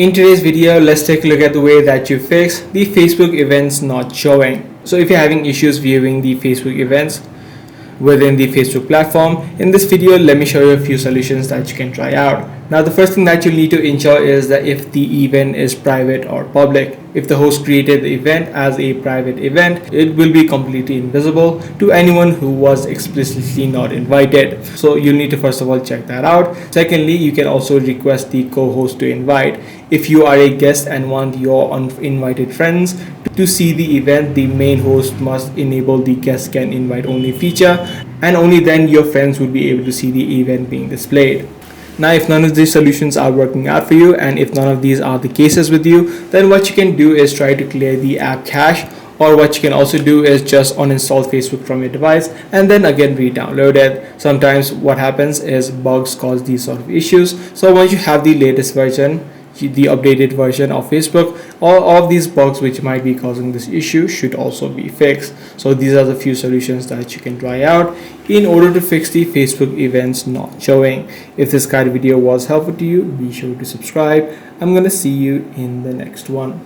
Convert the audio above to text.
In today's video, let's take a look at the way that you fix the Facebook events not showing. So if you're having issues viewing the Facebook events within the Facebook platform, in this video, let me show you a few solutions that you can try out. Now, the first thing that you'll need to ensure is that if the event is private or public. If the host created the event as a private event, it will be completely invisible to anyone who was explicitly not invited. So you'll need to first of all check that out. Secondly, you can also request the co-host to invite. If you are a guest and want your uninvited friends to see the event, the main host must enable the guest can invite only feature, and only then your friends will be able to see the event being displayed. Now, if none of these solutions are working out for you, and if none of these are the cases with you, then what you can do is try to clear the app cache, or what you can also do is just uninstall Facebook from your device and then again re-download it. Sometimes what happens is bugs cause these sort of issues. So once you have the latest version, the updated version of Facebook, all of these bugs which might be causing this issue should also be fixed. So these are the few solutions that you can try out in order to fix the Facebook events not showing. If this kind of video was helpful to you, be sure to subscribe. I'm gonna see you in the next one.